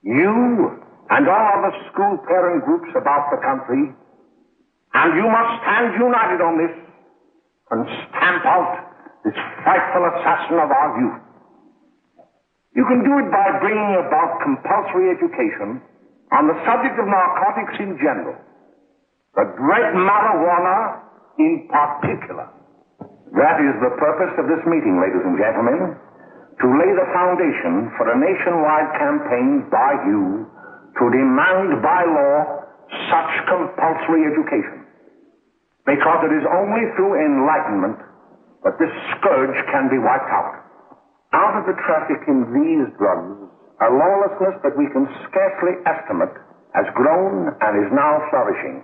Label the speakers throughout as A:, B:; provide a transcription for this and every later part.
A: You and all other school parent groups about the country, and you must stand united on this and stamp out this frightful assassin of our youth. You can do it by bringing about compulsory education on the subject of narcotics in general, the dread marijuana in particular. That is the purpose of this meeting, ladies and gentlemen, to lay the foundation for a nationwide campaign by you to demand by law such compulsory education. Because it is only through enlightenment that this scourge can be wiped out. Out of the traffic in these drugs, a lawlessness that we can scarcely estimate has grown and is now flourishing.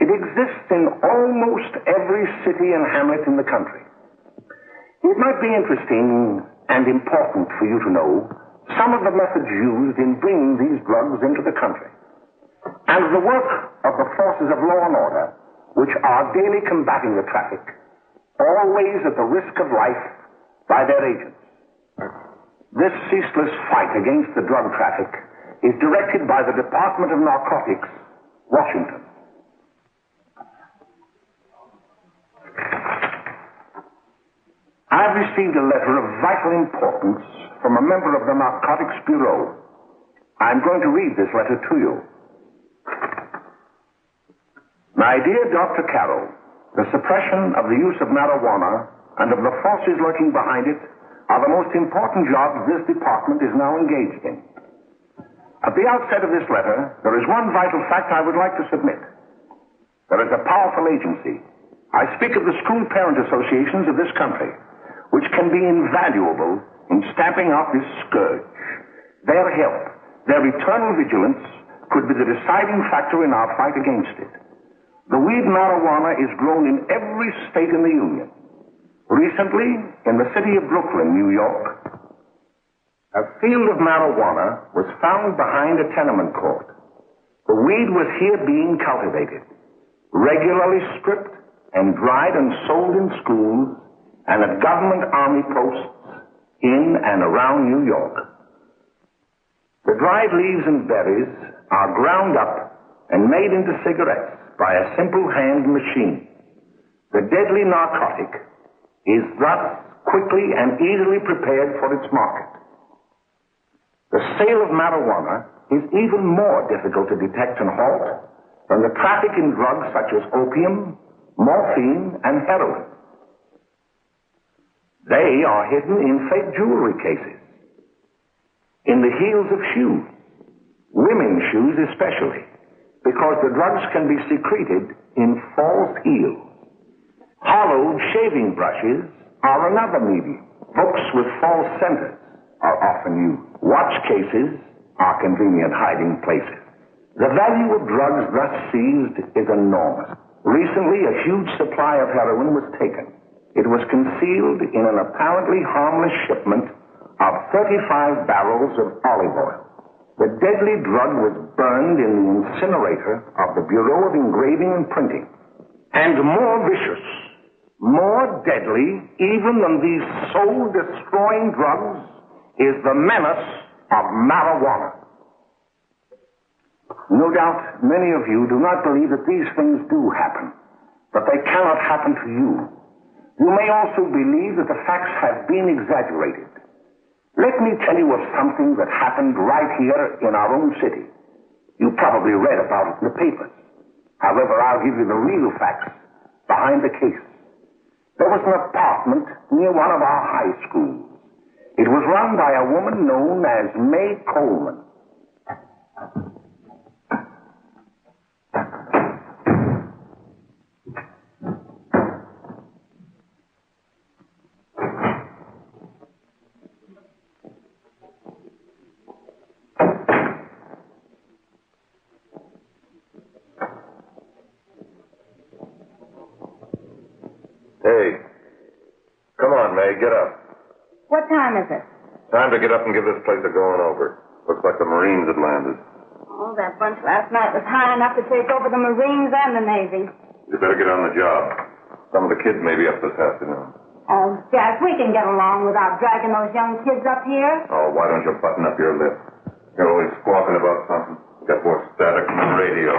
A: It exists in almost every city and hamlet in the country. It might be interesting and important for you to know some of the methods used in bringing these drugs into the country, and the work of the forces of law and order, which are daily combating the traffic, always at the risk of life, by their agents. This ceaseless fight against the drug traffic is directed by the Department of Narcotics, Washington. I've received a letter of vital importance from a member of the Narcotics Bureau. I'm going to read this letter to you. My dear Dr. Carroll, the suppression of the use of marijuana and of the forces lurking behind it are the most important jobs this department is now engaged in. At the outset of this letter, there is one vital fact I would like to submit. There is a powerful agency. I speak of the school parent associations of this country, which can be invaluable in stamping out this scourge. Their help, their eternal vigilance, could be the deciding factor in our fight against it. The weed marijuana is grown in every state in the Union. Recently, in the city of Brooklyn, New York, a field of marijuana was found behind a tenement court. The weed was here being cultivated, regularly stripped and dried and sold in schools and at government army posts in and around New York. The dried leaves and berries are ground up and made into cigarettes by a simple hand machine. The deadly narcotic is thus quickly and easily prepared for its market. The sale of marijuana is even more difficult to detect and halt than the traffic in drugs such as opium, morphine, and heroin. They are hidden in fake jewelry cases, in the heels of shoes, women's shoes especially, because the drugs can be secreted in false heels. Hollowed shaving brushes are another medium. Books with false centers are often used. Watch cases are convenient hiding places. The value of drugs thus seized is enormous. Recently, a huge supply of heroin was taken. It was concealed in an apparently harmless shipment of 35 barrels of olive oil. The deadly drug was burned in the incinerator of the Bureau of Engraving and Printing. And more vicious, more deadly, even than these soul-destroying drugs, is the menace of marijuana. No doubt many of you do not believe that these things do happen, but they cannot happen to you. You may also believe that the facts have been exaggerated. Let me tell you of something that happened right here in our own city. You probably read about it in the papers. However, I'll give you the real facts behind the case. There was an apartment near one of our high schools. It was run by a woman known as May Coleman.
B: Hey, come on, May, get up.
C: What time is it?
B: Time to get up and give this place a going over. Looks like the Marines had landed.
C: Oh, that bunch last night was high enough to take over the Marines and the Navy.
B: You better get on the job. Some of the kids may be up this afternoon.
C: Oh, Jack, we can get along without dragging those young kids up here.
B: Oh, why don't you button up your lip? You're always squawking about something. Got more static from the radio.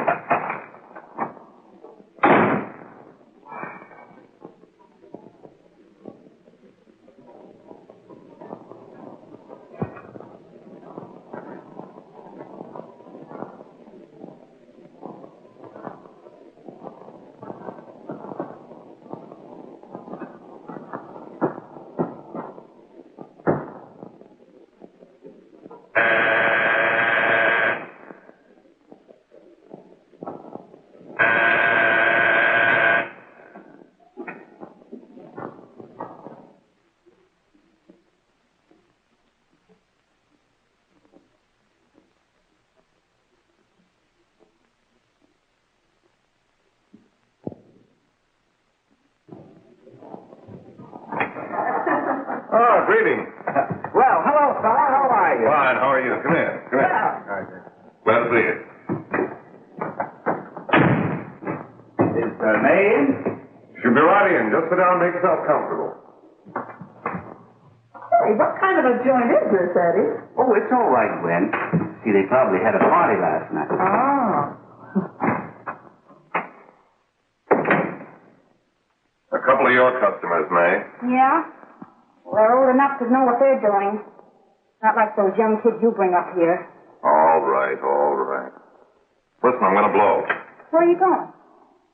B: Oh, greetings.
A: Well, hello, fella. How are you?
B: Fine, how are you? Come here. Come here. Glad to see you.
A: Is May in?
B: She'll be right in. Just sit down and make yourself comfortable.
D: Hey, what kind of a joint is this, Eddie?
E: Oh, it's all right, Gwen. See, they probably had a party last night.
D: Oh.
B: A couple of your customers, May.
C: Yeah? Well, they're old enough to know what they're doing. Not like those young kids you bring up here.
B: All right, all right. Listen, I'm going to blow.
C: Where are you going?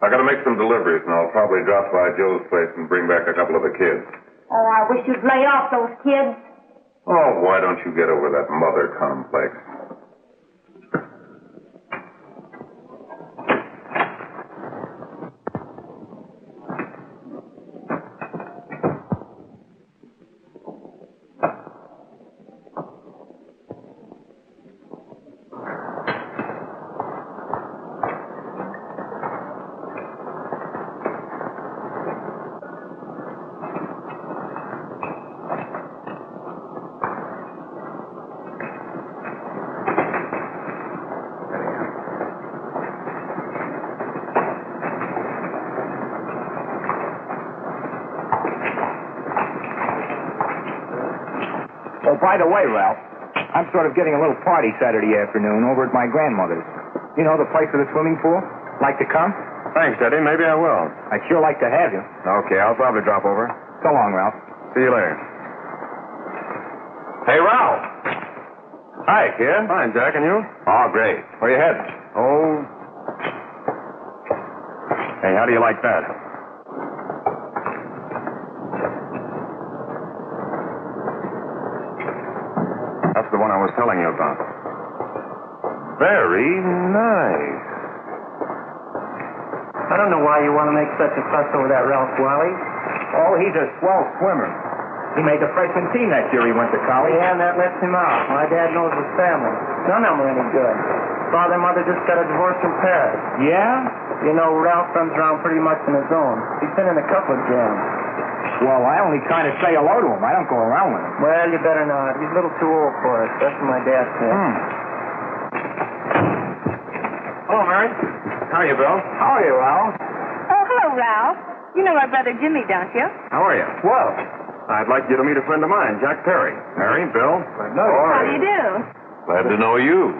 B: I got to make some deliveries, and I'll probably drop by Joe's place and bring back a couple of the kids.
C: Oh, I wish you'd lay off those kids.
B: Oh, why don't you get over that mother complex?
A: Oh, by the way, Ralph, I'm sort of getting a little party Saturday afternoon over at my grandmother's. You know, the place with the swimming pool? Like to come?
B: Thanks, Eddie. Maybe I will.
A: I'd sure like to have you.
B: Okay, I'll probably drop over.
A: So long, Ralph.
B: See you later. Hey, Ralph. Hi, kid. Fine, Jack, and you? Oh, great. Where you heading? Oh. Hey, how do you like that? That's the one I was telling you about. Very nice.
E: I don't know why you want to make such a fuss over that Ralph Wally.
A: Oh, he's a swell swimmer. He made the freshman team that year he went to college.
E: Yeah, and that lets him out. My dad knows his family. None of them are any good. Father and mother just got a divorce from Paris.
A: Yeah?
E: You know, Ralph runs around pretty much on his own. He's been in a couple of jams.
A: Well, I only kind of say hello to him. I don't go around with him.
E: Well, you better not. He's a little too old for it. That's what my dad said.
B: Hello, Mary. How are you, Bill?
A: How are you, Ralph?
C: Oh, hello, Ralph. You know my brother Jimmy, don't you?
B: How are you?
A: Well,
B: I'd like you to meet a friend of mine, Jack Perry. Mary, Bill.
A: no.
C: How do you do?
B: Glad to know you.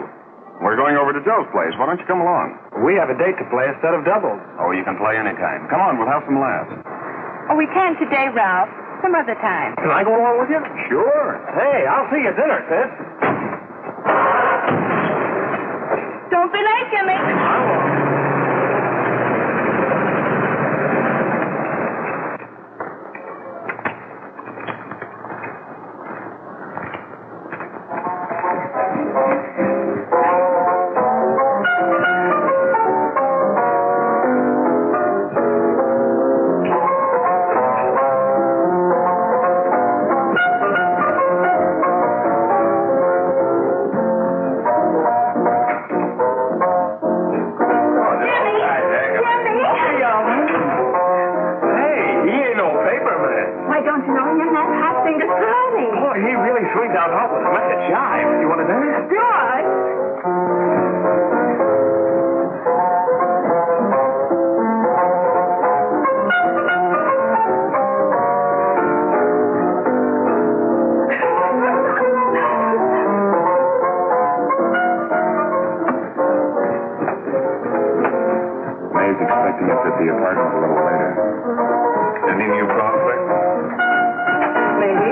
B: We're going over to Joe's place. Why don't you come along?
A: We have a date to play a set of doubles.
B: Oh, you can play anytime. Come on, we'll have some laughs.
C: Oh, we can today, Ralph. Some other time.
A: Can I go along with you? Sure. Hey, I'll see you at dinner, sis.
C: Don't be late, Jimmy.
A: I won't.
B: He's expecting us at the apartment a little later. Any new prospects?
D: Maybe.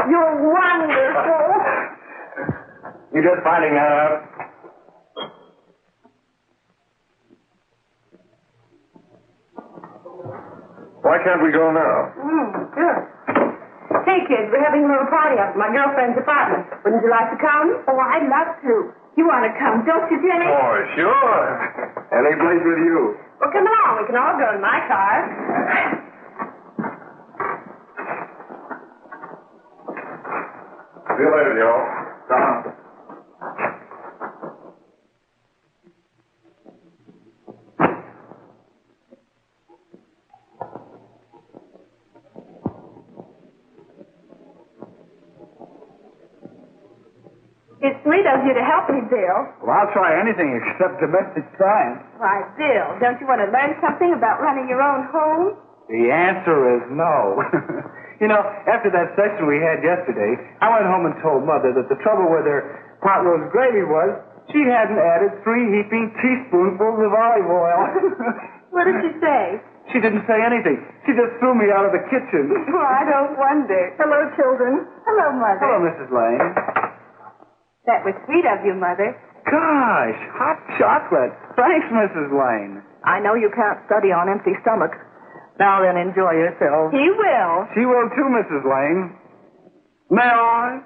D: You're wonderful.
B: You just finding that out? Why can't we go now?
C: Sure. Hey, kids, we're having a little party up at my girlfriend's apartment. Wouldn't you like to come?
D: Oh, I'd love to.
C: You want to come, don't you, Jenny?
B: Oh, sure. Any place with you.
C: Well, come along. We can all go in my car.
B: See you later, Joe. Come.
C: It's sweet of you to help me, Bill.
E: Well, I'll try anything except domestic science.
C: Why, Bill, don't you want to learn something about running your own home?
E: The answer is no. You know, after that session we had yesterday, I went home and told Mother that the trouble with her pot roast gravy was she hadn't added 3 heaping teaspoonfuls of olive oil.
C: What did she say?
E: She didn't say anything. She just threw me out of the kitchen.
C: Well, I don't wonder. Hello, children. Hello, Mother.
E: Hello, Mrs. Lane.
C: That was sweet of you, Mother.
E: Gosh, hot chocolate. Thanks, Mrs. Lane.
D: I know you can't study on empty stomachs. Now then, enjoy yourself.
C: He will.
E: She will too, Mrs. Lane. May I?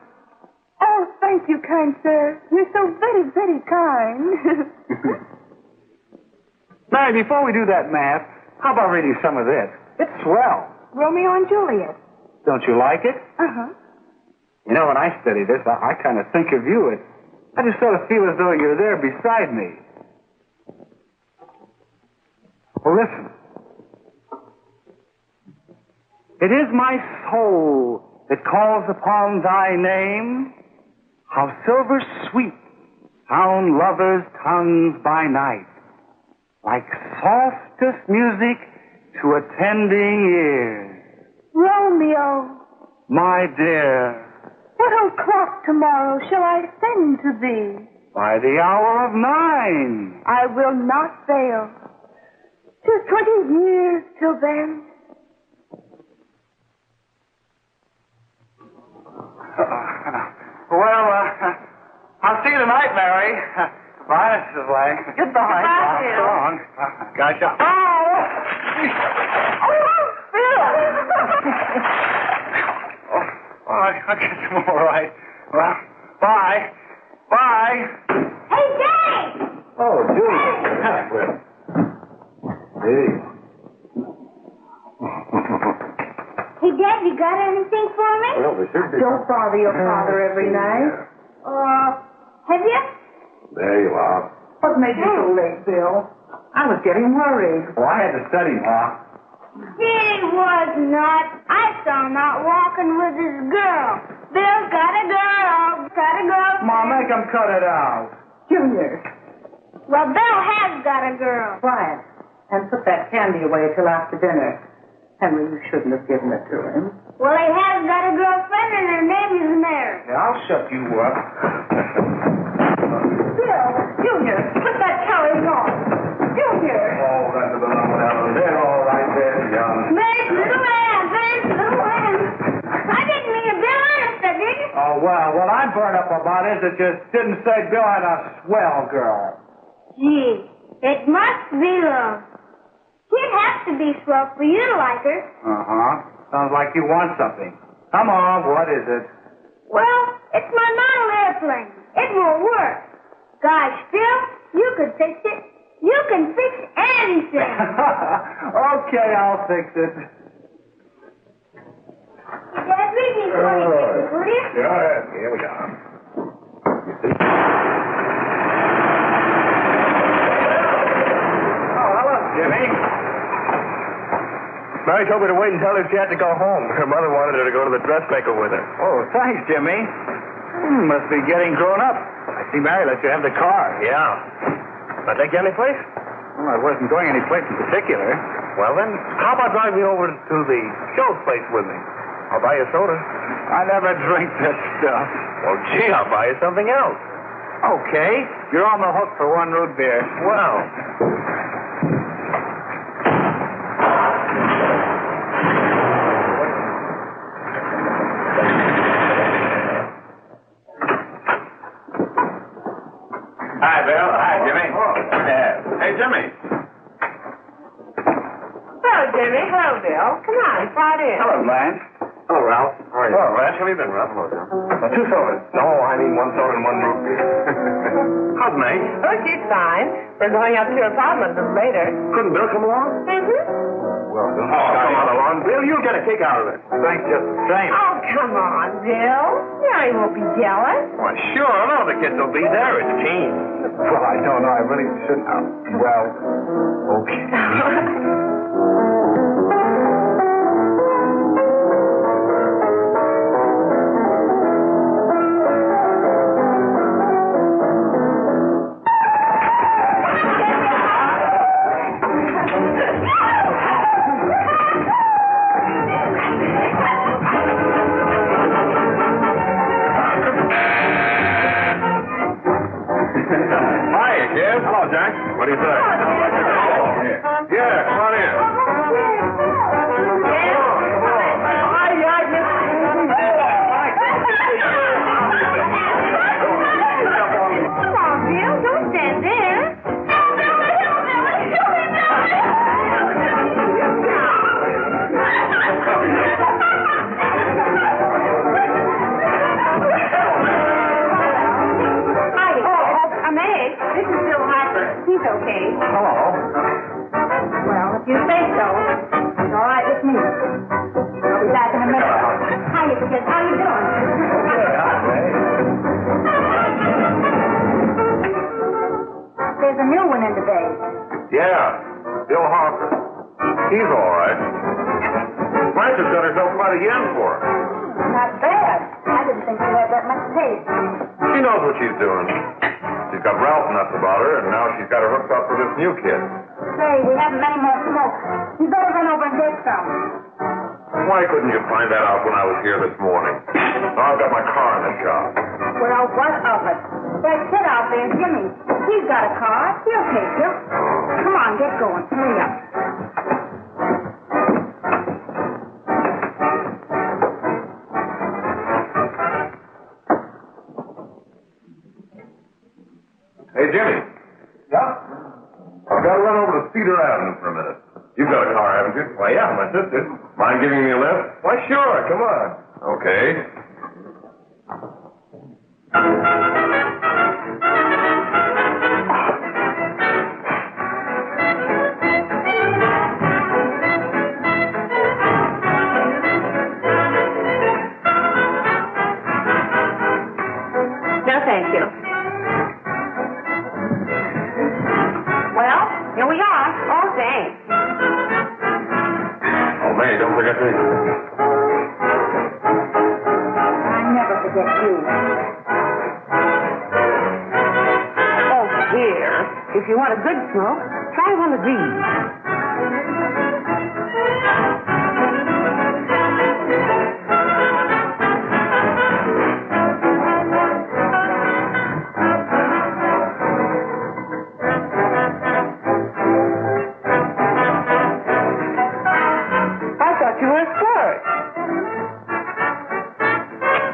C: Oh, thank you, kind sir. You're so very, very kind.
E: Mary, before we do that math, how about reading some of this? It's swell.
C: Romeo and Juliet.
E: Don't you like it?
C: Uh-huh.
E: You know, when I study this, I kind of think of you. I just sort of feel as though you're there beside me. Well, listen. It is my soul that calls upon thy name. How silver sweet sound lovers' tongues by night, like softest music to attending ears.
C: Romeo,
E: My dear,
C: what o'clock tomorrow shall I send to thee?
E: by the hour of 9.
C: I will not fail. 'Tis 20 years till then.
E: I'll see you tonight, Mary. Bye, Mrs. Lane.
C: Goodbye. Goodbye,
E: So
C: Bill.
E: long. Gosh, I guess I'm all right. Well, bye. Bye.
C: Hey, Daddy!
B: Oh, Julie. Well. Hey.
C: Hey, Dad, you got anything for me?
B: Well, there should be.
D: Don't bother your father every night.
C: Have you?
B: There you are.
D: What made you so late, Bill? I was getting worried.
E: Well, I had to study, Ma.
C: He was not. I saw him out walking with his girl. Bill's got a girl. Got a girl.
E: Ma, make him cut it out.
D: Junior,
C: Well, Bill has got a girl.
D: quiet. And put that candy away till after dinner. Henry, you shouldn't have given it to him.
C: Well, he has got a girlfriend, and her name is Mary.
E: Yeah, I'll shut you up.
C: Bill, Junior, put that carrying on. Junior.
B: Oh, that's a little down. They're all right there, young.
C: There's little Ann. There's little Ann. I didn't mean to Bill honest, I didn't.
E: Oh, well, what I'm burned up about is it just didn't say Bill had a swell girl.
C: Gee, it must be love. She'd have to be swell for you to like her.
E: Uh-huh. Sounds like you want something. Come on, what is it?
C: Well, it's my model airplane. It won't work. Gosh, Phil, you could fix it. You can fix anything.
E: Okay, I'll fix it.
C: Dad, read me 20 pictures, will you?
B: Yeah, here we are. You see?
E: Oh, hello, Jimmy.
B: Mary told me to wait and tell her she had to go home. Her mother wanted her to go to the dressmaker with her.
E: Oh, thanks, Jimmy. Must be getting grown up. I see Mary let you have the car.
B: Yeah. Can I take you any place?
E: Well, I wasn't going any place in particular.
B: Well, then, how about driving you over to the show's place with me? I'll buy you a soda.
E: I never drink that stuff.
B: Well, gee, I'll buy you something else.
E: Okay, you're on the hook for one root beer.
B: Well. Hi, Bill. Hi, Jimmy. Hey, Jimmy.
D: Hello, Jimmy. Hello, Bill. Come on, slide in.
E: Hello, Blanche.
B: Hello, Ralph. How are you? Hello, Blanche. How have you been, Ralph? Hello, John. 2 sodas. No, I mean 1 soda and 1 root beer. How's May?
D: Oh, she's fine. We're going up to her apartment a little later.
B: Couldn't Bill come along?
D: Mm-hmm.
E: Well, don't
B: Come on along, Bill. You'll get a kick out of it.
E: Thanks just the same.
D: Oh, come on, Bill. Mary won't be jealous.
B: Why, sure. None of the kids will be there. It's team.
E: Well, I don't know. I really shouldn't. Well, okay.
B: What do you say? Yeah, come on in.
C: Come on, Bill. Don't stand there. He's okay.
E: Hello.
C: Well, if you say so, it's all right with me. I'll be back in a minute. Hiya, kids. How you doing? There's a new one in the bay.
B: Yeah, Bill Hawker. He's all right. Frances got herself quite a yen for him.
C: Not bad. I didn't think she had that much taste.
B: She knows what she's doing. She's got Ralph nuts about her, and now she's got her hooked up for this new kid.
C: Say, we haven't many more smoke. You better run over and get some.
B: Why couldn't you find that out when I was here this morning? Now I've got my car in the shop.
C: Well, what of it? That kid out there, Jimmy. He's got a car. He'll take you. Come on, get going. Hurry up.
B: Hey, Jimmy.
E: Yeah?
B: I've got to run over to Cedar Avenue for a minute. You've got a car, haven't you? Why, yeah, my sister. Mind giving me a lift? Why, sure. Come on. Okay.
D: No, thank you. Well, here we are. Oh, thanks.
B: Oh, May, don't forget me.
C: I never forget you.
D: Oh, dear. If you want a good smoke, try one of these. You were a flirt.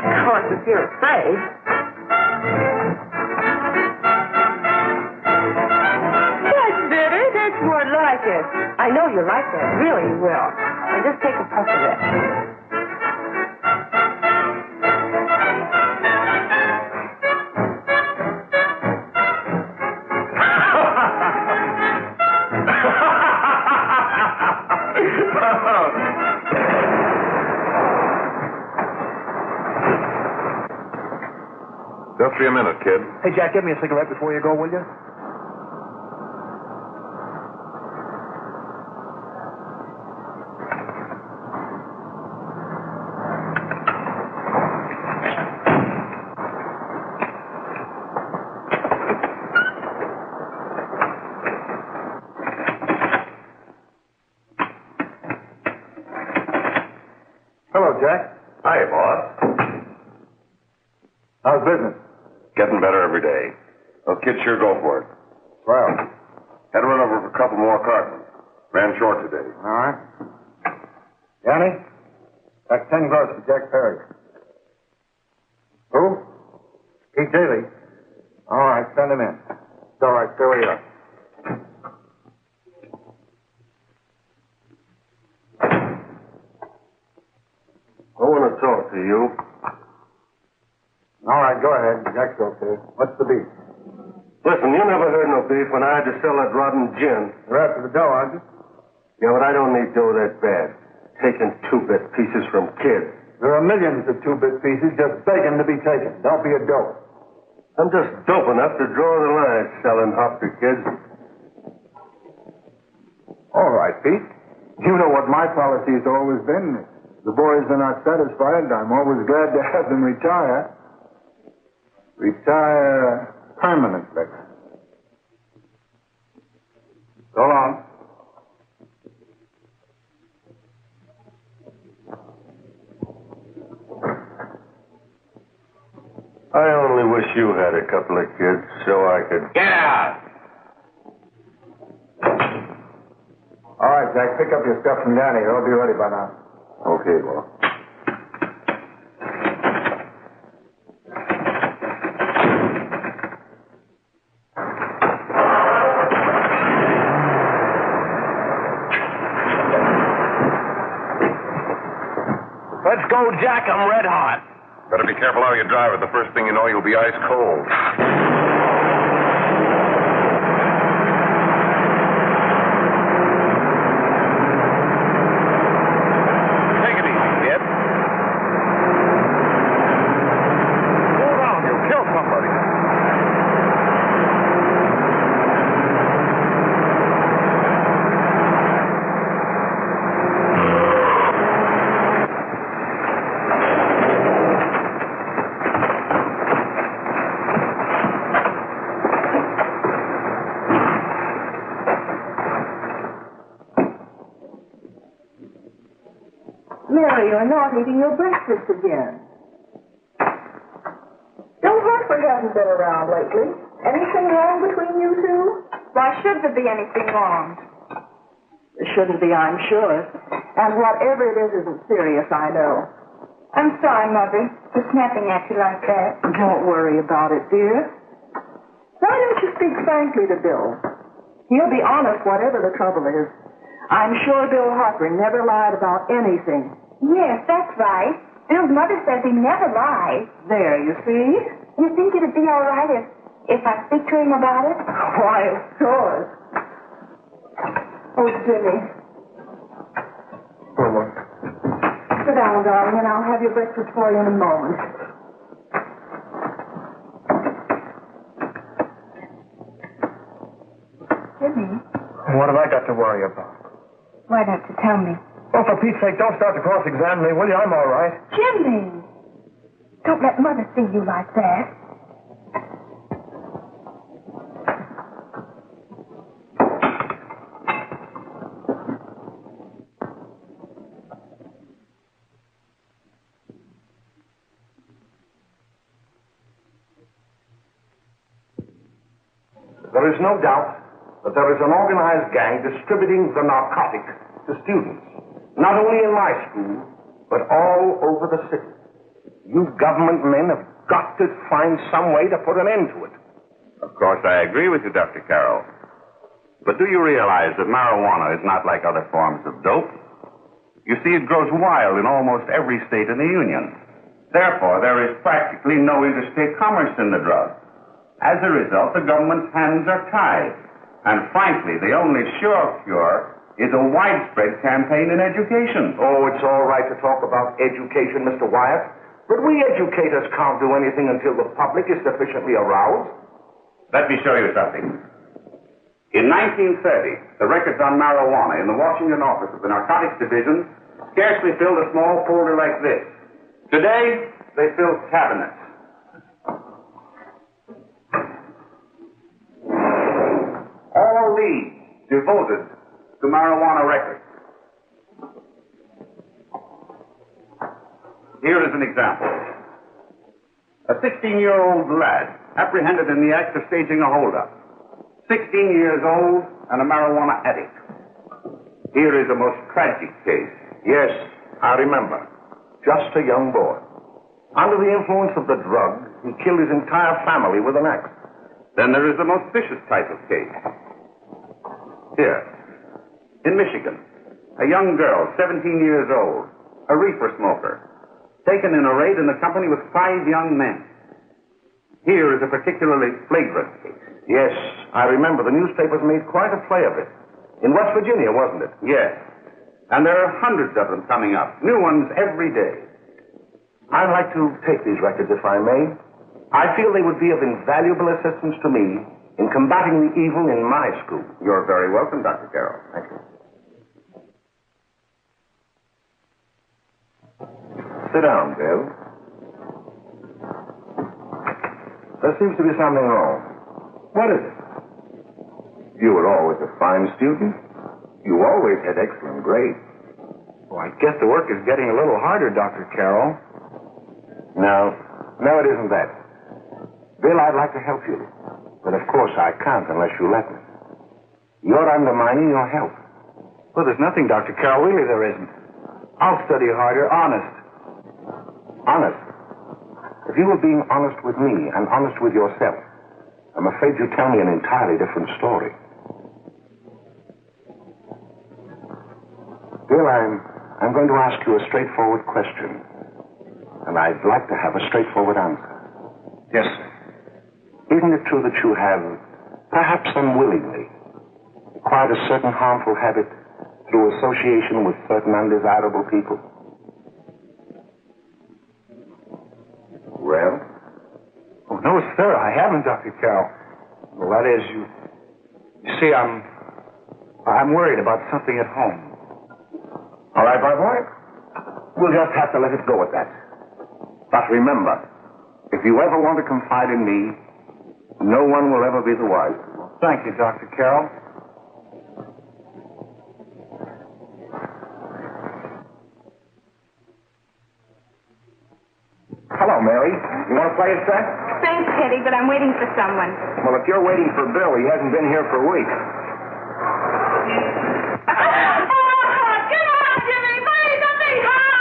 D: Of course, if you're afraid. That's better. That's more like it. I know you like that. Really, you will. And just take a puff of it.
B: Just be a minute, kid.
E: Hey, Jack, give me a cigarette before you go, will you? Hello, Jack.
B: Hi, boss.
E: How's business?
B: Getting better every day. Those kids sure go for it.
E: Well,
B: Had to run over for a couple more cartons. Ran short today.
E: all right. Yanni, that's 10 gross for Jack Perry. Who? Pete Daly. All right, send him in. It's all right, stay where you are.
B: I want to talk to you.
E: All right, go ahead. Jack's okay. What's the beef?
B: Listen, you never heard no beef when I had to sell that rotten gin.
E: You're after the dough, aren't you?
B: Yeah, but I don't need dough that bad. Taking two-bit pieces from kids.
E: There are millions of two-bit pieces just begging to be taken. Don't be a dope.
B: I'm just dope enough to draw the line selling hop to kids.
E: All right, Pete. You know what my policy has always been. If the boys are not satisfied, I'm always glad to have them retire. Retire permanently. So long.
B: I only wish you had a couple of kids so I could... Get out!
E: All right, Jack, pick up your stuff from Danny. They'll be ready by now.
B: Okay, well.
E: Let's go, Jack. I'm red hot.
B: Better be careful how you drive it. The first thing you know, you'll be ice cold.
E: Take it easy, kid. Go around. You'll kill somebody.
D: Mary, you're not eating your breakfast again.
C: Don't Hartford hasn't been around lately. Anything wrong between you two? Why should there be anything wrong?
D: There shouldn't be, I'm sure. And whatever it is isn't serious, I know.
C: I'm sorry, Mother, for snapping at you like that.
D: Don't worry about it, dear. Why don't you speak frankly to Bill? He'll be honest whatever the trouble is. I'm sure Bill Harper never lied about anything.
C: Yes, that's right. Bill's mother says he never lies.
D: There, you see?
C: You think it'd be all right if I speak to him about it?
D: Why, of course.
C: Oh, Jimmy.
D: Sit down, darling, and I'll have your breakfast for you in a moment.
C: Jimmy,
E: What have I got to worry about?
C: why don't you tell me?
E: Oh, for Pete's sake, don't start to cross-examine me, will you? I'm all right.
C: Jimmy! Don't let Mother see you like that.
A: There is no doubt that there is an organized gang distributing the narcotic to students, not only in my school, but all over the city. You government men have got to find some way to put an end to it.
B: Of course, I agree with you, Dr. Carroll.
F: But do you realize that marijuana is not like other forms of dope? You see, it grows wild in almost every state in the Union. Therefore, there is practically no interstate commerce in the drug. As a result, the government's hands are tied. And frankly, the only sure cure is a widespread campaign in education.
A: Oh, it's all right to talk about education, Mr. Wyatt. But we educators can't do anything until the public is sufficiently aroused.
F: Let me show you something. In 1930, the records on marijuana in the Washington office of the Narcotics Division scarcely filled a small folder like this. Today, they fill cabinets. All these devoted to marijuana records. Here is an example. A 16-year-old lad apprehended in the act of staging a holdup. 16 years old and a marijuana addict. Here is a most tragic case.
A: Yes, I remember. Just a young boy. Under the influence of the drug, he killed his entire family with an axe.
F: Then there is the most vicious type of case. Here, in Michigan, a young girl, 17 years old, a reefer smoker, taken in a raid in the company with 5 young men. Here is a particularly flagrant case.
A: Yes, I remember. The newspapers made quite a play of it. In West Virginia, wasn't it?
F: Yes. And there are hundreds of them coming up. New ones every day.
A: I'd like to take these records, if I may. I feel they would be of invaluable assistance to me in combating the evil in my school.
F: You're very welcome, Dr. Carroll.
A: Thank you. Sit down, Bill. There seems to be something wrong. What is it? You were always a fine student. You always had excellent grades.
E: Well, I guess the work is getting a little harder, Dr. Carroll.
A: No, it isn't that. Bill, I'd like to help you. But of course I can't unless you let me. You're undermining your health.
E: Well, there's nothing, Dr. Carroll. Really, there isn't. I'll study harder, honest.
A: Honest? If you were being honest with me and honest with yourself, I'm afraid you'd tell me an entirely different story. Bill, I'm going to ask you a straightforward question. And I'd like to have a straightforward answer.
E: Yes, sir.
A: Isn't it true that you have, perhaps unwillingly, acquired a certain harmful habit through association with certain undesirable people? Well?
E: Oh, no, sir, I haven't, Dr. Carroll. Well, that is, you see, I'm worried about something at home.
A: All right, my boy. We'll just have to let it go at that. But remember, if you ever want to confide in me, no one will ever be the wiser.
E: Thank you, Dr. Carroll.
A: Hello, Mary. You want to play a set?
C: Thanks, Teddy, but I'm waiting for someone.
A: Well, if you're waiting for Bill, he hasn't been here for weeks.
C: Come on, Jimmy! Play something hard!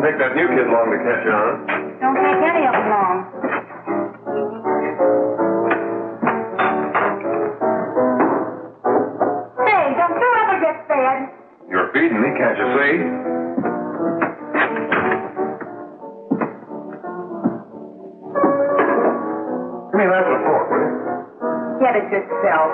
B: Take that new kid long to catch on.
C: Don't take any of them long. Hey, don't you ever get fed?
B: You're feeding me, can't you see? Give me that with a fork, will you?
D: Get it yourself.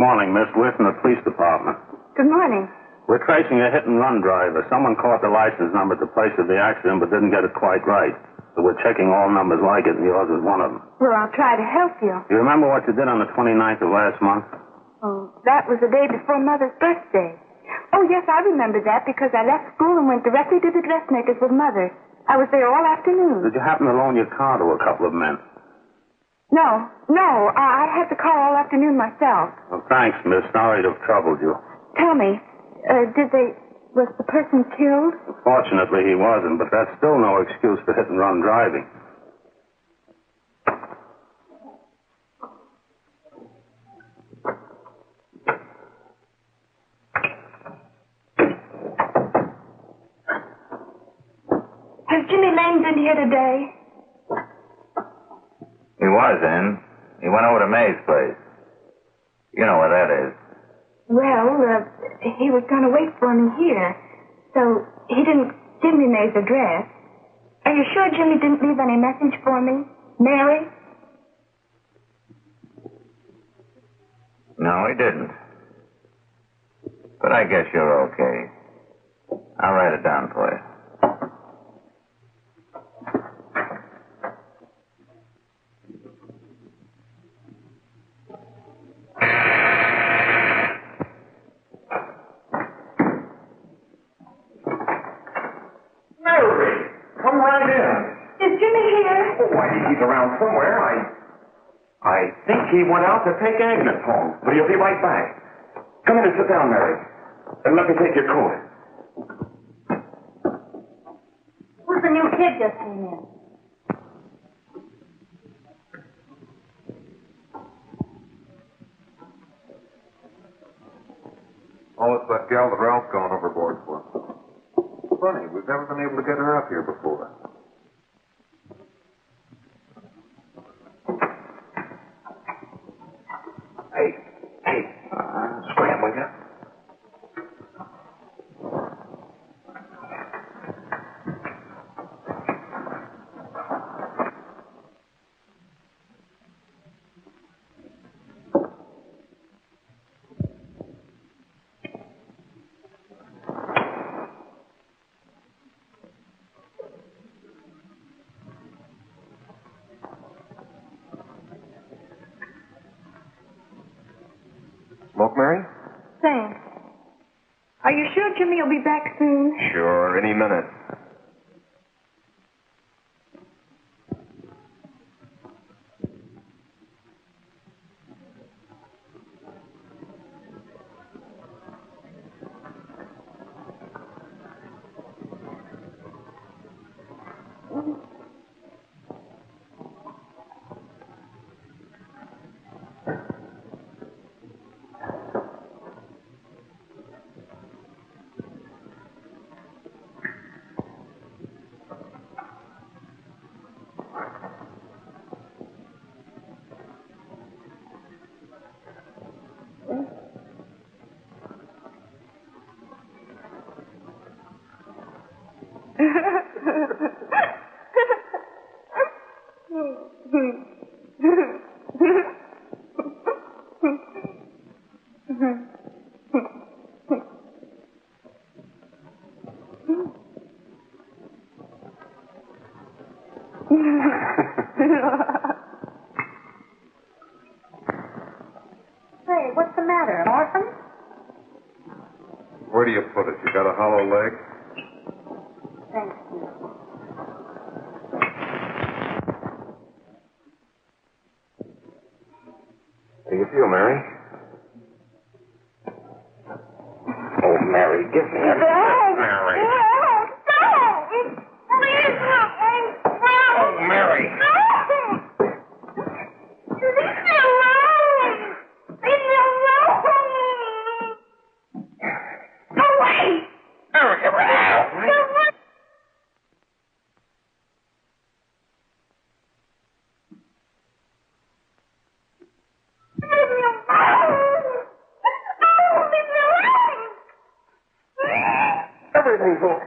G: Morning, Miss. We're from the police department.
C: Good morning.
G: We're tracing a hit-and-run driver. Someone caught the license number at the place of the accident but didn't get it quite right. So we're checking all numbers like it, and yours is one of them.
C: Well, I'll try to help you.
G: You remember what you did on the 29th of last month?
C: Oh, that was the day before Mother's birthday. Oh, yes, I remember that because I left school and went directly to the dressmaker's with Mother. I was there all afternoon.
G: Did you happen to loan your car to a couple of men?
C: No. I had the car all afternoon myself.
G: Well, thanks, miss. Sorry to have troubled you.
C: Tell me, was the person killed?
G: Fortunately, he wasn't, but that's still no excuse for hit-and-run driving.
C: Has Jimmy Lane been here today?
H: He was in. He went over to May's place. You know where that is.
C: Well, he was going to wait for me here, so he didn't give me May's address. Are you sure Jimmy didn't leave any message for me? Mary?
H: No, he didn't. But I guess you're okay. I'll write it down for you.
B: Mary, come right in.
C: Is Jimmy here?
B: Oh, why, he's around somewhere. I think he went out to take Agnes home, but he'll be right back. Come in and sit down, Mary. And let me take your coat.
C: Who's the new kid just came in?
B: Oh, it's that gal that Ralph's gone overboard for. Funny, we've never been able to get her up here before. Hey, scram, will ya? Smoke, Mary?
C: Thanks. Are you sure Jimmy will be back soon?
B: Sure, any minute.
C: Say, what's the matter? An orphan?
B: Where do you put it? You got a hollow leg?
C: Thank you.
B: How do you feel, Mary? Oh, Mary, give me a... Mary. Oh, Mary. Everything's okay.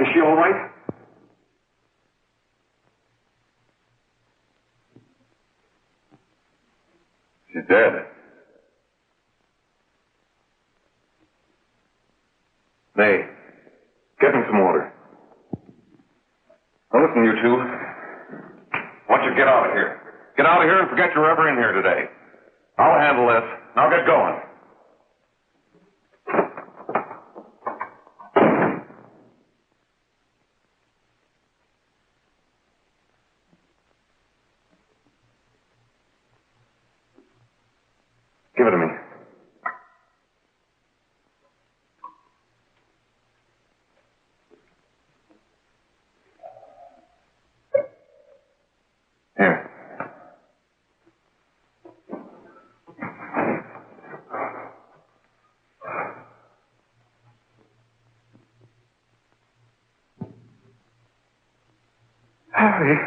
B: Is she all right?
F: She's dead.
B: May, get me some water. Now listen, you two. I want you to get out of here. Get out of here and forget you're ever in here today. I'll handle this. Now get going. Give it to me. Here.
E: Harry.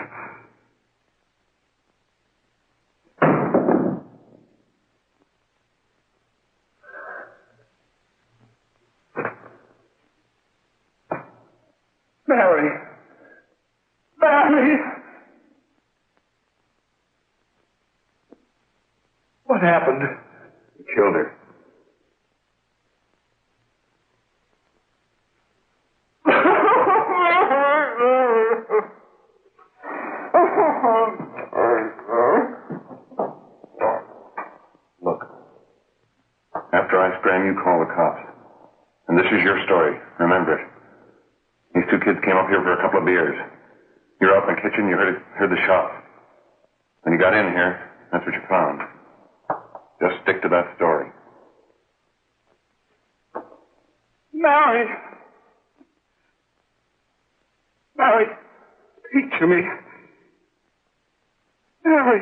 E: Mary. Mary. What happened?
B: You killed her. Look. After I scram, you call the cops. And this is your story. Remember it. These two kids came up here for a couple of beers. You were out in the kitchen, you heard the shot. When you got in here, that's what you found. Just stick to that story.
E: Mary. Mary, speak to me. Mary.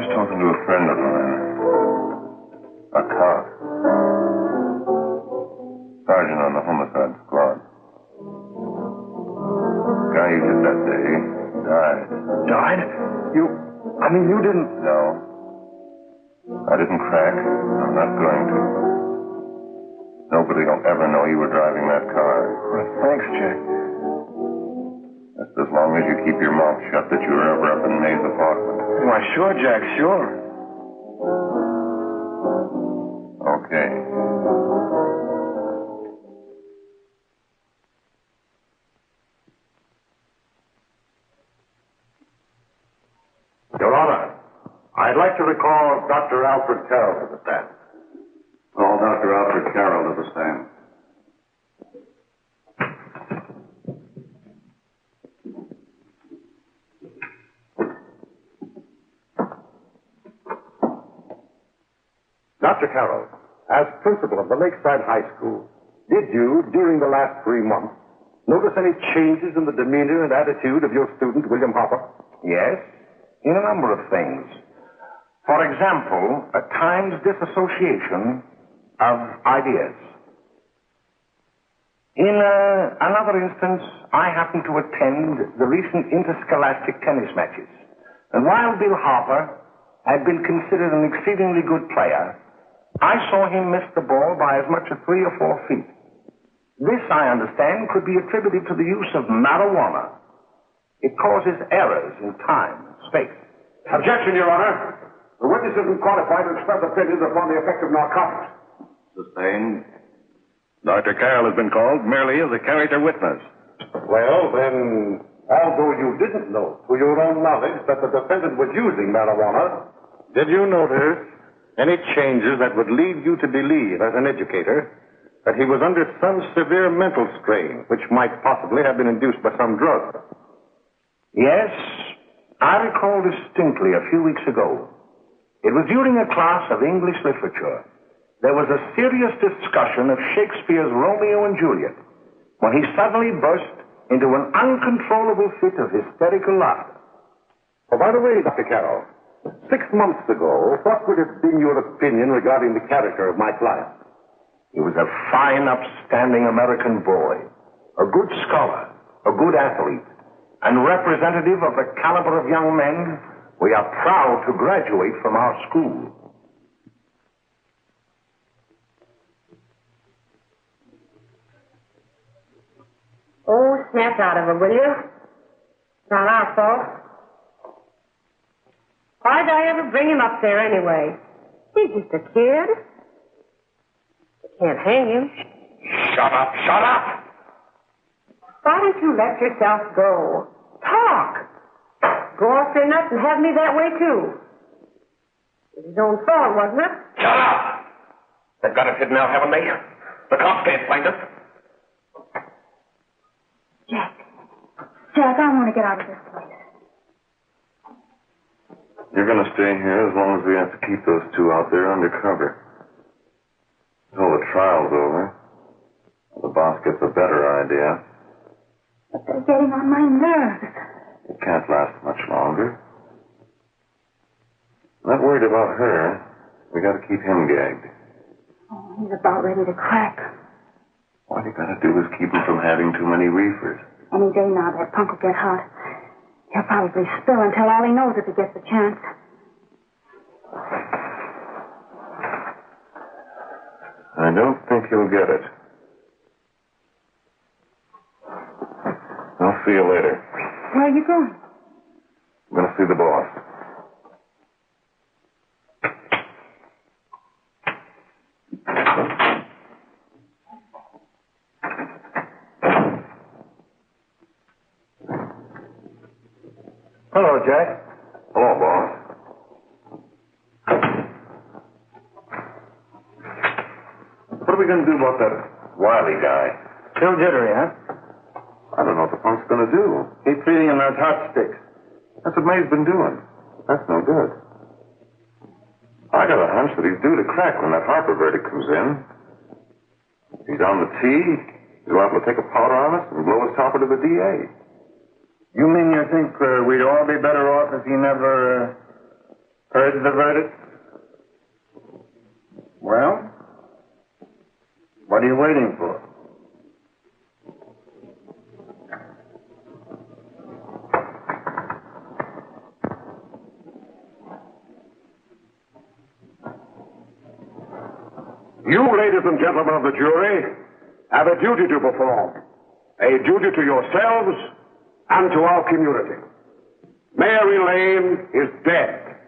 B: Talking to a friend of mine. A cop. Sergeant on the homicide squad. Guy you hit that day died.
E: Died? You didn't...
B: No. I didn't crack. I'm not going to. Nobody will ever know you were driving that car.
E: Well, thanks, Jack.
B: Just as long as you keep your mouth shut that you were ever up in May's apartment.
E: Why, sure, Jack, sure.
B: Okay.
A: Your Honor, I'd like to recall Dr. Alfred Carroll to the stand.
G: All Dr. Alfred Carroll to the stand.
A: Dr. Carroll, as principal of the Lakeside High School, did you, during the last 3 months, notice any changes in the demeanor and attitude of your student, William Hopper?
I: Yes, in a number of things. For example, at times disassociation of ideas. In another instance, I happened to attend the recent interscholastic tennis matches. And while Bill Harper had been considered an exceedingly good player, I saw him miss the ball by as much as 3 or 4 feet. This, I understand, could be attributed to the use of marijuana. It causes errors in time and space.
A: Objection, Your Honor. The witness isn't qualified to express opinions upon the effect of narcotics.
G: Sustained. Dr. Carroll has been called merely as a character witness.
A: Well, then, although you didn't know to your own knowledge that the defendant was using marijuana, did you notice any changes that would lead you to believe, as an educator, that he was under some severe mental strain, which might possibly have been induced by some drug?
I: Yes, I recall distinctly a few weeks ago It was during a class of English literature. There was a serious discussion of Shakespeare's Romeo and Juliet when he suddenly burst into an uncontrollable fit of hysterical laughter.
A: Oh, by the way, Dr. Carroll, 6 months ago, what would have been your opinion regarding the character of my client?
I: He was a fine, upstanding American boy, a good scholar, a good athlete, and representative of the caliber of young men we are proud to graduate from our school.
J: Oh, snap out of it, will you? It's not our fault. Why'd I ever bring him up there anyway? He's just a kid. You can't hang him.
A: Shut up, shut up!
J: Why don't you let yourself go? Talk. Go off your nuts and have me that way, too. It was his own fault, wasn't it?
A: Shut up! They've got us hidden now, haven't they? The cops can't find us.
C: Jack, I want to get out of this place.
B: You're going to stay here as long as we have to keep those two out there undercover. Until the trial's over. The boss gets a better idea.
C: But they're getting on my nerves.
B: It can't last much longer. I'm not worried about her. We got to keep him gagged.
C: Oh, he's about ready to crack.
B: All you got to do is keep him from having too many reefers.
C: Any day now, that punk will get hot. He'll probably spill and tell all he knows if he gets the chance.
B: I don't think he'll get it. I'll see you later.
C: Where are you going?
B: I'm going to see the boss.
I: Hello, Jack.
B: Hello, boss. What are we going to do about that Wiley guy?
E: Still jittery, huh?
B: I don't know what the punk's going to do.
E: Keep feeding him those hot sticks.
B: That's what May's been doing. That's no good. I got a hunch that he's due to crack when that Harper verdict comes in. He's on the tee. He's liable to take a powder on us and blow his topper to the DA.
E: You mean you think we'd all be better off if he never heard the verdict? Well, what are you waiting for?
A: You, ladies and gentlemen of the jury, have a duty to perform. A duty to yourselves and to our community. Mary Lane is dead.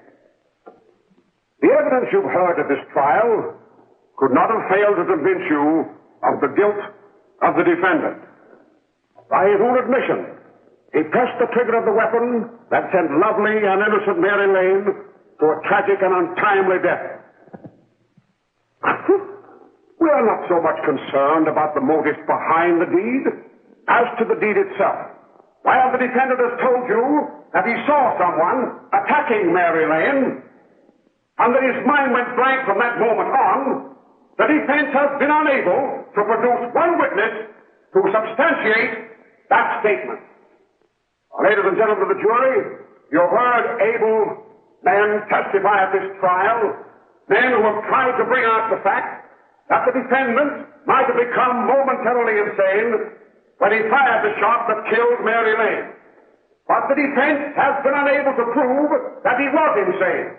A: The evidence you've heard at this trial could not have failed to convince you of the guilt of the defendant. By his own admission, he pressed the trigger of the weapon that sent lovely and innocent Mary Lane to a tragic and untimely death. We are not so much concerned about the motives behind the deed as to the deed itself. While the defendant has told you that he saw someone attacking Mary Lane, and that his mind went blank from that moment on, the defense has been unable to produce one witness to substantiate that statement. Ladies and gentlemen of the jury, you heard able men testify at this trial, men who have tried to bring out the fact that the defendant might have become momentarily insane when he fired the shot that killed Mary Lane. But the defense has been unable to prove that he was insane.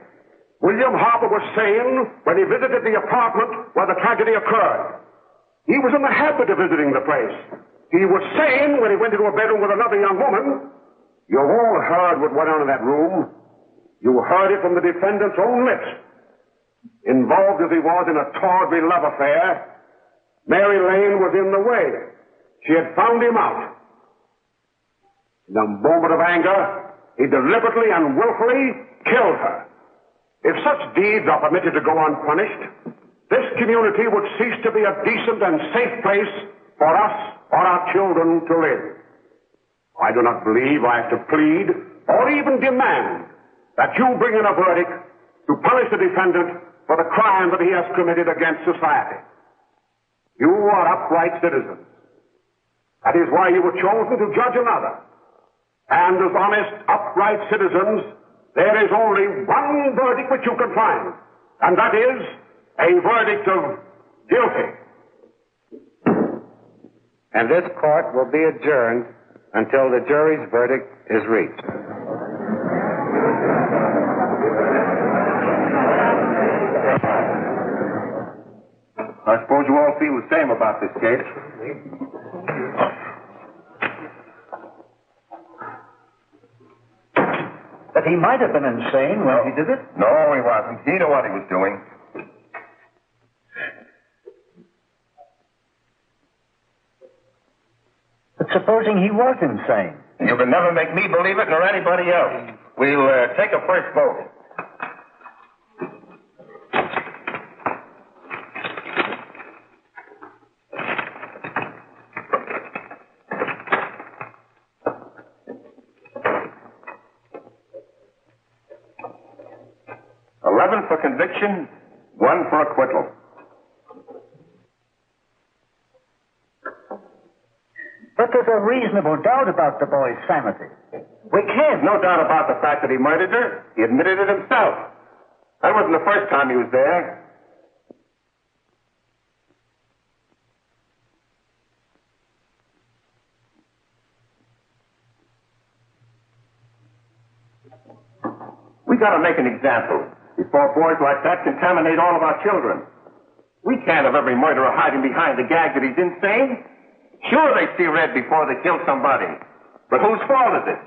A: William Harper was sane when he visited the apartment where the tragedy occurred. He was in the habit of visiting the place. He was sane when he went into a bedroom with another young woman. You all heard what went on in that room. You heard it from the defendant's own lips. Involved as he was in a tawdry love affair, Mary Lane was in the way. She had found him out. In a moment of anger, he deliberately and willfully killed her. If such deeds are permitted to go unpunished, this community would cease to be a decent and safe place for us or our children to live. I do not believe I have to plead or even demand that you bring in a verdict
K: to punish the defendant for the crime that he has committed against society. You are upright citizens. That is why you were chosen to judge another. And as honest, upright citizens, there is only one verdict which you can find, and that is a verdict of guilty.
L: And this court will be adjourned until the jury's verdict is reached.
B: I suppose you all feel the same about this case.
M: But he might have been insane when he did it.
B: No, he wasn't. He knew what he was doing.
M: But supposing he was insane?
B: You can never make me believe it, nor anybody else. We'll take a first vote. For conviction, 1 for acquittal.
M: But there's a reasonable doubt about the boy's sanity.
B: We can't. No doubt about the fact that he murdered her. He admitted it himself. That wasn't the first time he was there. We gotta make an example before boys like that contaminate all of our children. We can't have every murderer hiding behind the gag that he's insane. Sure, they see red before they kill somebody. But whose fault is it?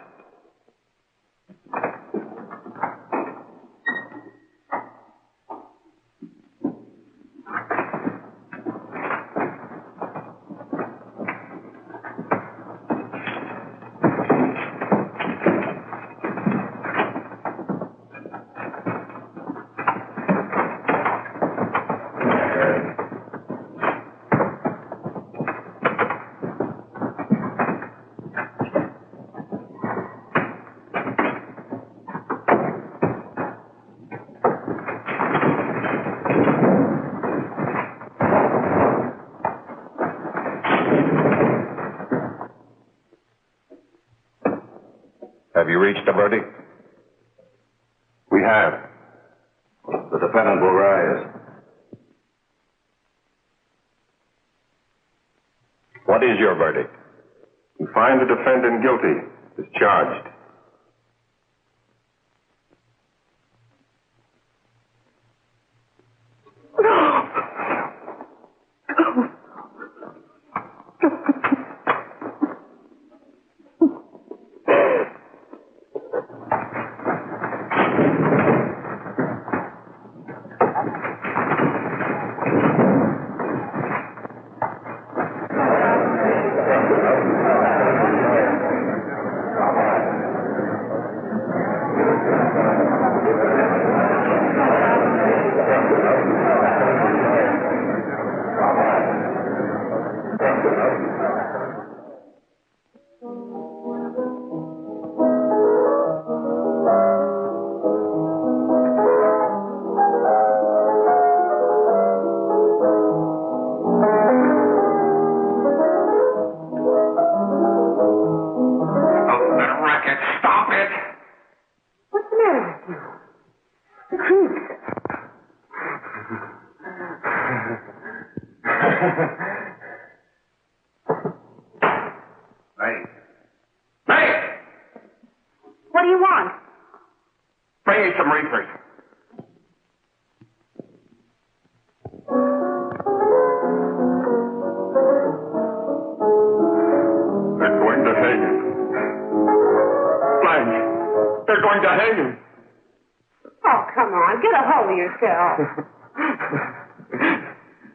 B: Have you reached a verdict? We have. The defendant will rise. What is your verdict? We find the defendant guilty, discharged.
J: What do you want?
B: Bring me some reefers. They're going to hang him. Blanche, they're going to hang him.
J: Oh, come on. Get a hold of yourself.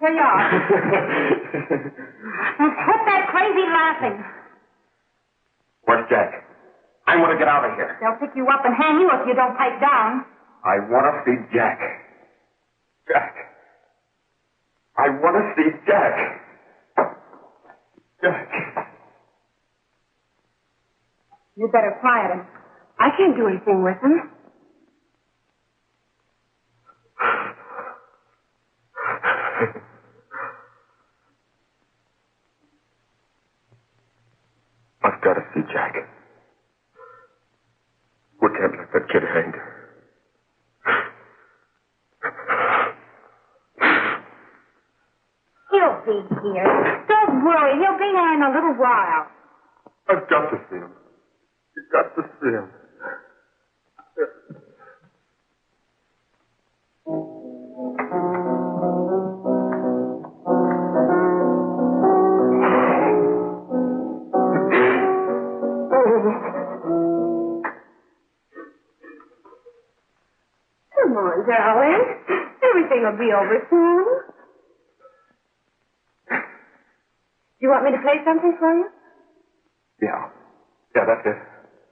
J: Here you are. Now quit that crazy laughing.
B: Where's Jack? I want to get out of here.
J: They'll pick you up and hang you if you don't pipe down.
B: I want to see Jack. Jack. I want to see Jack. Jack.
J: You better quiet him. I can't do anything with him.
B: gotta see Jack. We can't let that kid hang.
J: He'll be here. Don't worry. He'll be here in a little while.
B: I've got to see him. You've got to see him.
J: Come on, darling. Everything will be over soon. Do you want me to play something for you?
B: Yeah, that's it.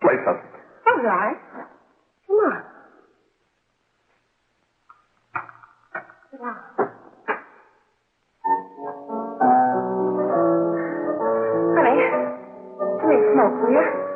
B: Play something.
J: All right. Come on. Sit down. Honey, give me a smoke, will you?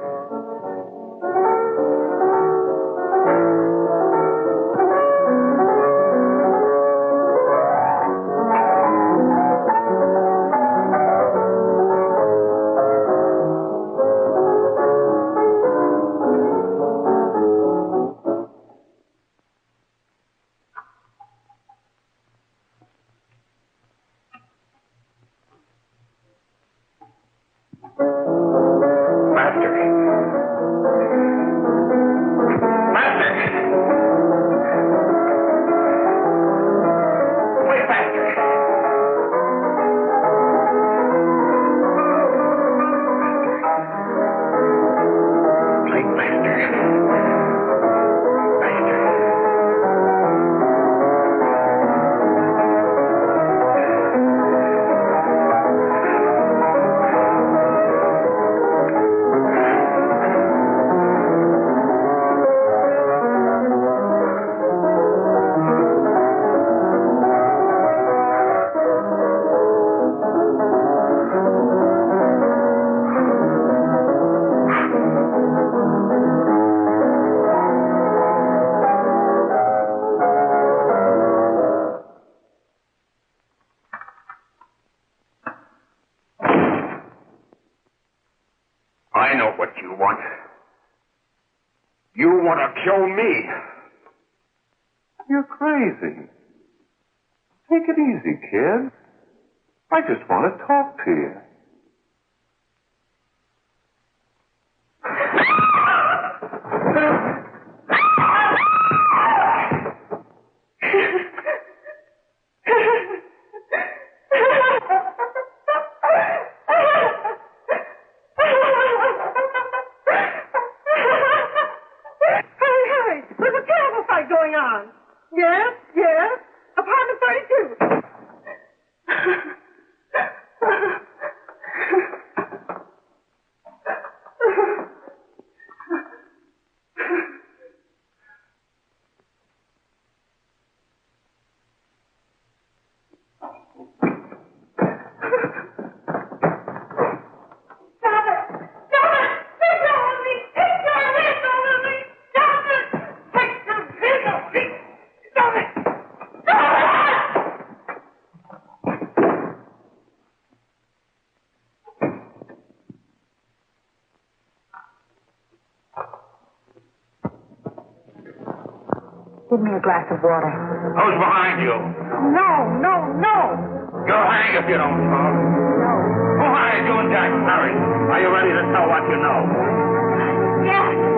K: I know what you want. You want to kill me.
B: You're crazy. Take it easy, kid. I just want to talk to you.
D: Give me a glass of water.
F: Who's behind you?
D: No.
F: You'll hang if you don't talk.
D: No.
F: Who hired you and Jack? Hurry. Are you ready to tell what you know?
J: Yes.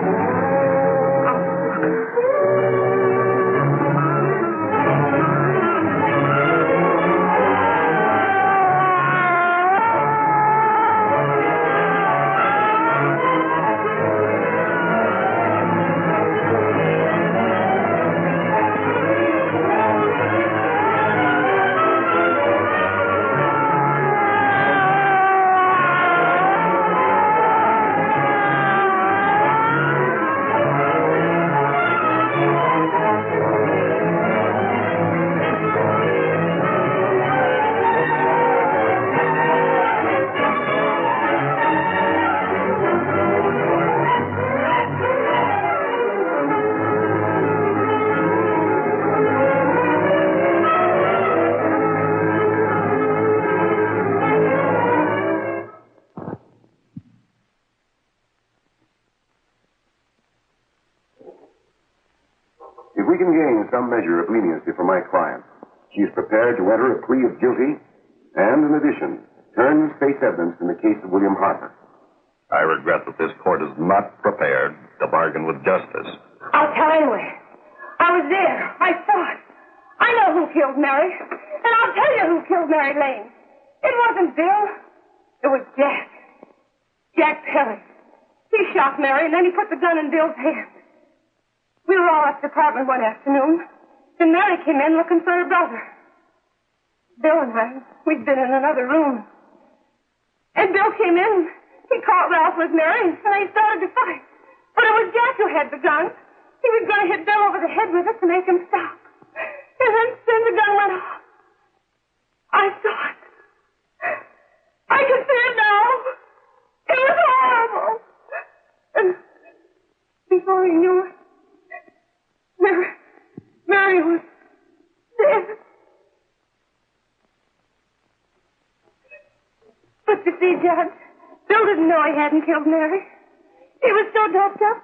K: we can gain some measure of leniency for my client. She is prepared to enter a plea of guilty and, in addition, turn state's evidence in the case of William Harper.
N: I regret that this court is not prepared to bargain with justice.
J: I'll tell anyway. I was there. I saw it. I know who killed Mary. And I'll tell you who killed Mary Lane. It wasn't Bill. It was Jack. Jack Perry. He shot Mary, and then he put the gun in Bill's hand. We were all at the apartment one afternoon, and Mary came in looking for her brother. Bill and I, we'd been in another room. And Bill came in. He caught Ralph with Mary, and they started to fight. But it was Jack who had the gun. He was going to hit Bill over the head with it to make him stop. And then the gun went off. I saw it. I can see it now. It was horrible. And before he knew it, Mary was dead. But you see, Judge, Bill didn't know he hadn't killed Mary. He was so doped up,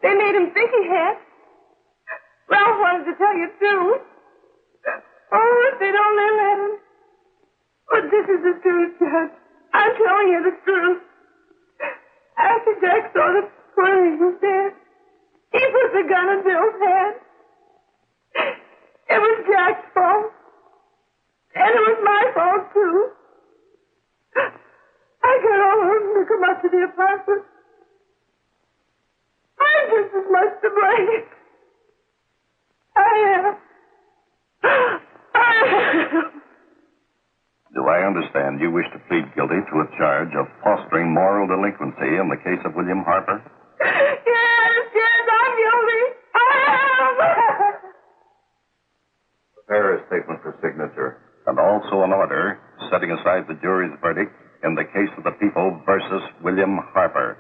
J: they made him think he had. Ralph wanted to tell you, too. Oh, if they don't let him. But this is the truth, Judge. I'm telling you the truth. After Jack saw the he was dead, he put the gun in Bill's hand. It was Jack's fault. And it was my fault, too. I got all of them to come up to the apartment. I'm just as much to blame. I am.
N: Do I understand you wish to plead guilty to a charge of fostering moral delinquency in the case of William Harper?
J: Yes, I'm guilty. I am.
N: Prepare a statement for signature, and also an order setting aside the jury's verdict in the case of the people versus William Harper.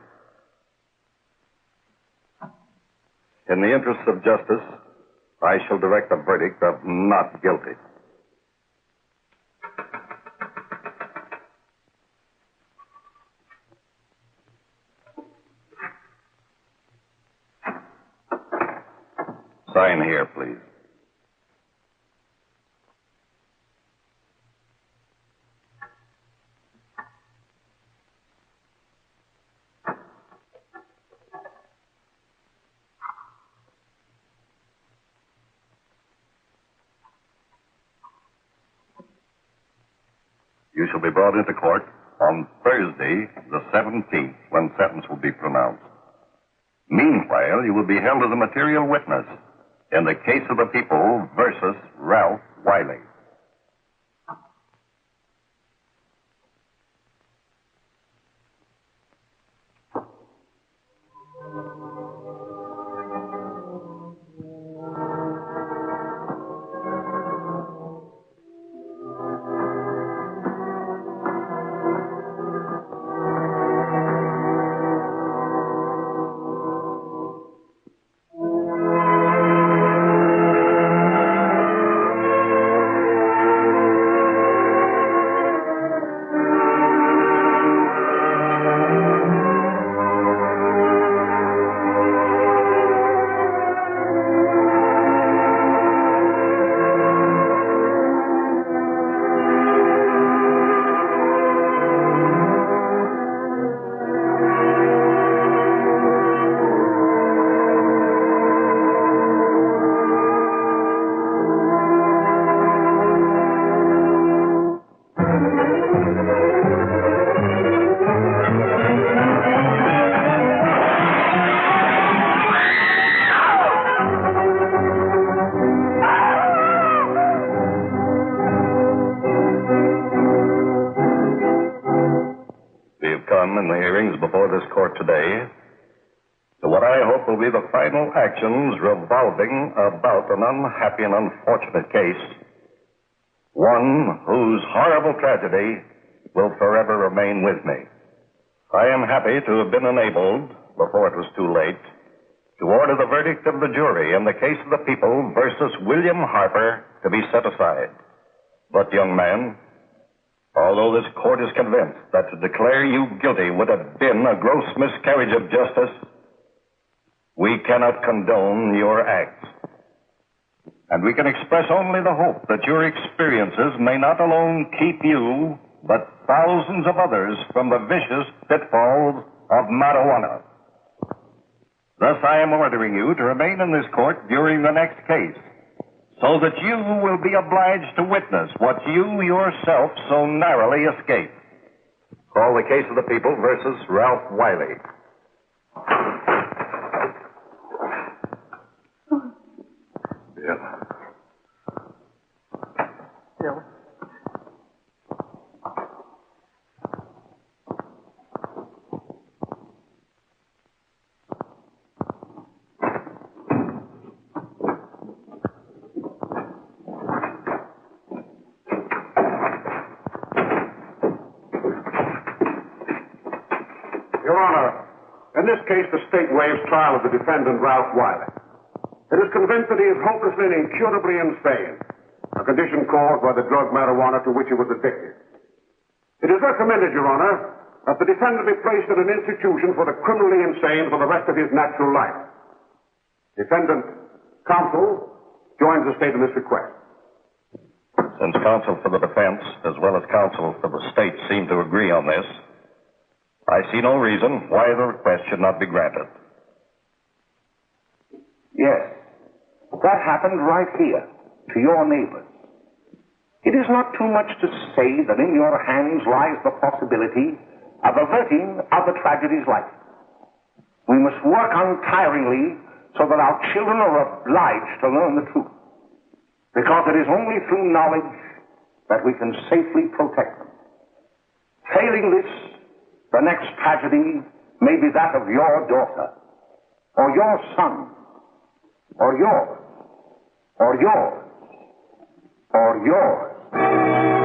N: In the interests of justice, I shall direct a verdict of not guilty. Sign here, please. You shall be brought into court on Thursday, the 17th, when sentence will be pronounced. Meanwhile, you will be held as a material witness in the case of the people versus Ralph Wiley. The final actions revolving about an unhappy and unfortunate case, one whose horrible tragedy will forever remain with me. I am happy to have been enabled, before it was too late, to order the verdict of the jury in the case of the people versus William Harper to be set aside. But, young man, although this court is convinced that to declare you guilty would have been a gross miscarriage of justice, we cannot condone your acts. And we can express only the hope that your experiences may not alone keep you, but thousands of others from the vicious pitfalls of marijuana. Thus, I am ordering you to remain in this court during the next case, so that you will be obliged to witness what you yourself so narrowly escaped.
K: Call the case of the people versus Ralph Wiley.
D: Bill.
K: Your Honor, in this case, the state waives trial of the defendant, Ralph Wiley. It is convinced that he is hopelessly and incurably insane, a condition caused by the drug marijuana to which he was addicted. It is recommended, Your Honor, that the defendant be placed in an institution for the criminally insane for the rest of his natural life. Defendant counsel joins the state in this request.
N: Since counsel for the defense, as well as counsel for the state, seem to agree on this, I see no reason why the request should not be granted.
A: Yes, that happened right here, to your neighbors. It is not too much to say that in your hands lies the possibility of averting other tragedies like it. We must work untiringly so that our children are obliged to learn the truth, because it is only through knowledge that we can safely protect them. Failing this, the next tragedy may be that of your daughter, or your son, or yours, or yours, or yours.